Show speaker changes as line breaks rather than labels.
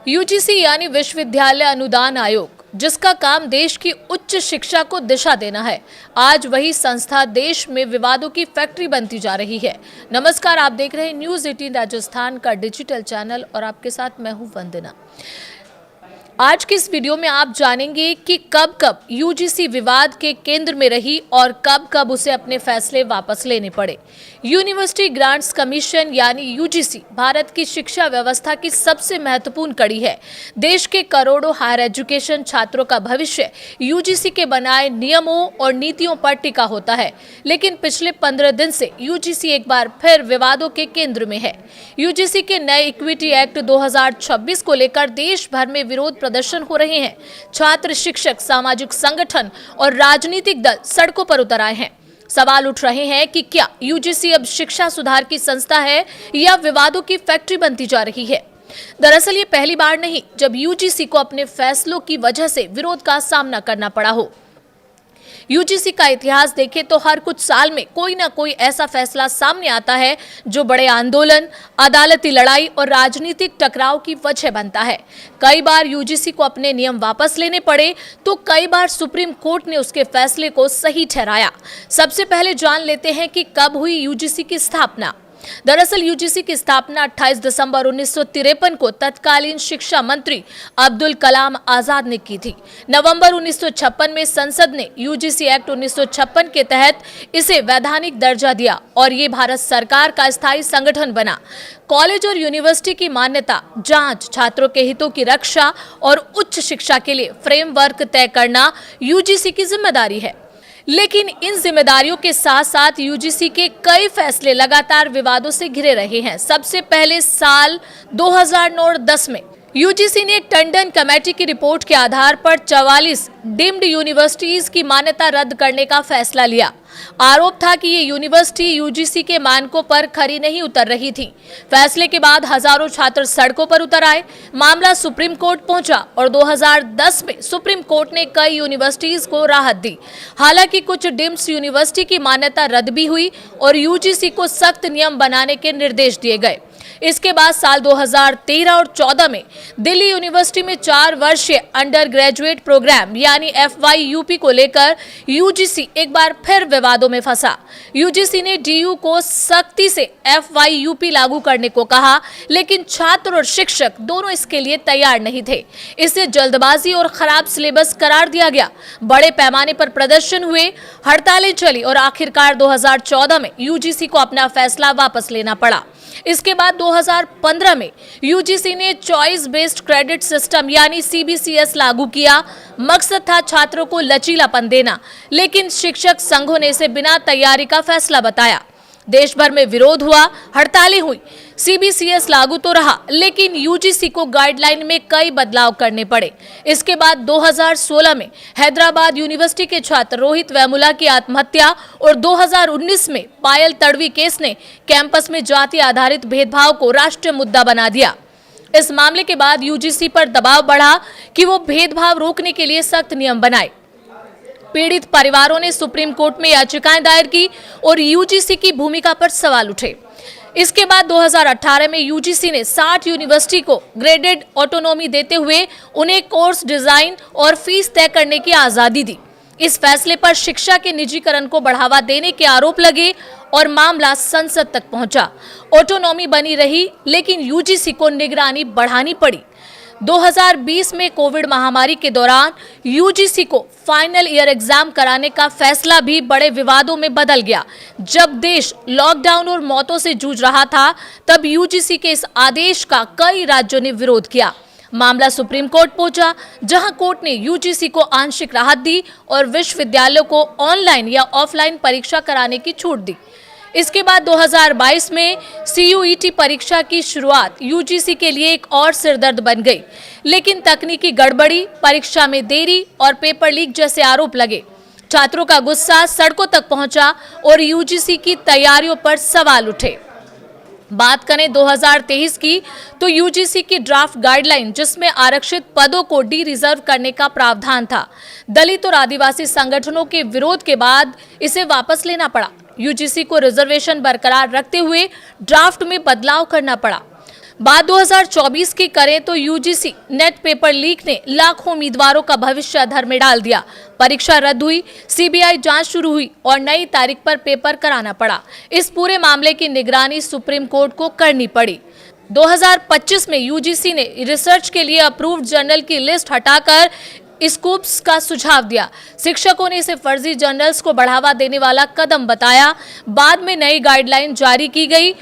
UGC यानी विश्वविद्यालय अनुदान आयोग, जिसका काम देश की उच्च शिक्षा को दिशा देना है, आज वही संस्था देश में विवादों की फैक्ट्री बनती जा रही है। नमस्कार, आप देख रहे हैं न्यूज़ 18 राजस्थान का डिजिटल चैनल और आपके साथ मैं हूं वंदना। आज की इस वीडियो में आप जानेंगे कि कब कब यूजीसी विवाद के केंद्र में रही और कब कब उसे अपने फैसले वापस लेने पड़े। यूनिवर्सिटी ग्रांट्स कमीशन यानी यूजीसी भारत की शिक्षा व्यवस्था की सबसे महत्वपूर्ण कड़ी है। देश के करोड़ों हायर एजुकेशन छात्रों का भविष्य यूजीसी के बनाए नियमों और नीतियों पर टिका होता है, लेकिन पिछले 15 दिन से यूजीसी एक बार फिर विवादों के केंद्र में है। यूजीसी के नए इक्विटी एक्ट 2026 को लेकर देश भर में विरोध प्रदर्शन हो रहे हैं। छात्र, शिक्षक, सामाजिक संगठन और राजनीतिक दल सड़कों पर उतर आए हैं। सवाल उठ रहे हैं कि क्या यूजीसी अब शिक्षा सुधार की संस्था है या विवादों की फैक्ट्री बनती जा रही है। दरअसल ये पहली बार नहीं जब यूजीसी को अपने फैसलों की वजह से विरोध का सामना करना पड़ा हो। यूजीसी का इतिहास देखें तो हर कुछ साल में कोई ना कोई ऐसा फैसला सामने आता है जो बड़े आंदोलन, अदालती लड़ाई और राजनीतिक टकराव की वजह बनता है। कई बार यूजीसी को अपने नियम वापस लेने पड़े तो कई बार सुप्रीम कोर्ट ने उसके फैसले को सही ठहराया। सबसे पहले जान लेते हैं कि कब हुई यूजीसी की स्थापना। दरअसल यूजीसी की स्थापना 28 दिसंबर 1953 को तत्कालीन शिक्षा मंत्री अब्दुल कलाम आजाद ने की थी। नवंबर 1956 में संसद ने यूजीसी एक्ट 1956 के तहत इसे वैधानिक दर्जा दिया और ये भारत सरकार का स्थायी संगठन बना। कॉलेज और यूनिवर्सिटी की मान्यता, जांच, छात्रों के हितों की रक्षा और उच्च शिक्षा के लिए फ्रेमवर्क तय करना यूजीसी की जिम्मेदारी है। लेकिन इन जिम्मेदारियों के साथ साथ यूजीसी के कई फैसले लगातार विवादों से घिरे रहे हैं। सबसे पहले साल 2009-10 में यूजीसी ने टंडन कमेटी की रिपोर्ट के आधार पर 44 डीम्ड यूनिवर्सिटीज की मान्यता रद्द करने का फैसला लिया। आरोप था कि ये यूनिवर्सिटी यूजीसी के मानकों पर खरी नहीं उतर रही थी। फैसले के बाद हजारों छात्र सड़कों पर उतर आए। मामला सुप्रीम कोर्ट पहुंचा और 2010 में सुप्रीम कोर्ट ने कई यूनिवर्सिटीज को राहत दी। हालांकि कुछ डीम्ड यूनिवर्सिटी की मान्यता रद्द भी हुई और यूजीसी को सख्त नियम बनाने के निर्देश दिए गए। इसके बाद साल 2013 और 14 में दिल्ली यूनिवर्सिटी में 4 वर्षीय अंडर ग्रेजुएट प्रोग्राम यानी FYUP को लेकर यूजीसी एक बार फिर विवादों में फंसा। यूजीसी ने डीयू को सख्ती से FYUP लागू करने को कहा, लेकिन छात्र और शिक्षक दोनों इसके लिए तैयार नहीं थे। इसे जल्दबाजी और खराब सिलेबस करार दिया गया। बड़े पैमाने पर प्रदर्शन हुए, हड़तालें चली और आखिरकार 2014 में यूजीसी को अपना फैसला वापस लेना पड़ा। इसके बाद 2015 में यूजीसी ने चॉइस बेस्ड क्रेडिट सिस्टम यानी CBCS लागू किया। मकसद था छात्रों को लचीलापन देना, लेकिन शिक्षक संघों ने इसे बिना तैयारी का फैसला बताया। देश भर में विरोध हुआ, हड़तालें हुई। CBCS लागू तो रहा, लेकिन यूजीसी को गाइडलाइन में कई बदलाव करने पड़े। इसके बाद 2016 में हैदराबाद यूनिवर्सिटी के छात्र रोहित वेमुला की आत्महत्या और 2019 में पायल तड़वी केस ने कैंपस में जाति आधारित भेदभाव को राष्ट्रीय मुद्दा बना दिया। इस मामले के बाद यूजीसी पर दबाव बढ़ा कि वो भेदभाव रोकने के लिए सख्त नियम बनाए। पीड़ित परिवारों ने सुप्रीम कोर्ट में याचिकाएं दायर की और यूजीसी की भूमिका पर सवाल उठे। इसके बाद 2018 में यूजीसी ने 60 यूनिवर्सिटी को ग्रेडेड ऑटोनॉमी देते हुए उन्हें कोर्स डिजाइन और फीस तय करने की आजादी दी। इस फैसले पर शिक्षा के निजीकरण को बढ़ावा देने के आरोप लगे और मामला संसद तक पहुंचा। ऑटोनॉमी बनी रही, लेकिन यूजीसी को निगरानी बढ़ानी पड़ी। 2020 में कोविड महामारी के दौरान यूजीसी को फाइनल ईयर एग्जाम कराने का फैसला भी बड़े विवादों में बदल गया। जब देश लॉकडाउन और मौतों से जूझ रहा था, तब यूजीसी के इस आदेश का कई राज्यों ने विरोध किया। मामला सुप्रीम कोर्ट पहुंचा, जहां कोर्ट ने यूजीसी को आंशिक राहत दी और विश्वविद्यालयों को ऑनलाइन या ऑफलाइन परीक्षा कराने की छूट दी। इसके बाद 2022 में CUET परीक्षा की शुरुआत यूजीसी के लिए एक और सिरदर्द बन गई, लेकिन तकनीकी गड़बड़ी, परीक्षा में देरी और पेपर लीक जैसे आरोप लगे। छात्रों का गुस्सा सड़कों तक पहुंचा और यूजीसी की तैयारियों पर सवाल उठे। बात करें 2023 की, तो यूजीसी की ड्राफ्ट गाइडलाइन, जिसमें आरक्षित पदों को रिजर्व करने का प्रावधान था, दलित और आदिवासी संगठनों के विरोध के बाद इसे वापस लेना पड़ा। यूजीसी को रिजर्वेशन बरकरार रखते हुए ड्राफ्ट में बदलाव करना पड़ा। बात 2024 की करें तो यूजीसी नेट पेपर लीक ने लाखों उम्मीदवारों का भविष्य अधर में डाल दिया। परीक्षा रद्द हुई, सीबीआई जांच शुरू हुई और नई तारीख पर पेपर कराना पड़ा। इस पूरे मामले की निगरानी सुप्रीम कोर्ट को करनी पड़ी। 2025 में यूजीसी ने रिसर्च के लिए अप्रूव्ड जर्नल की लिस्ट हटाकर स्कूप्स का सुझाव दिया। शिक्षकों ने इसे फर्जी जर्नल्स को बढ़ावा देने वाला कदम बताया। बाद में नई गाइडलाइन जारी की गई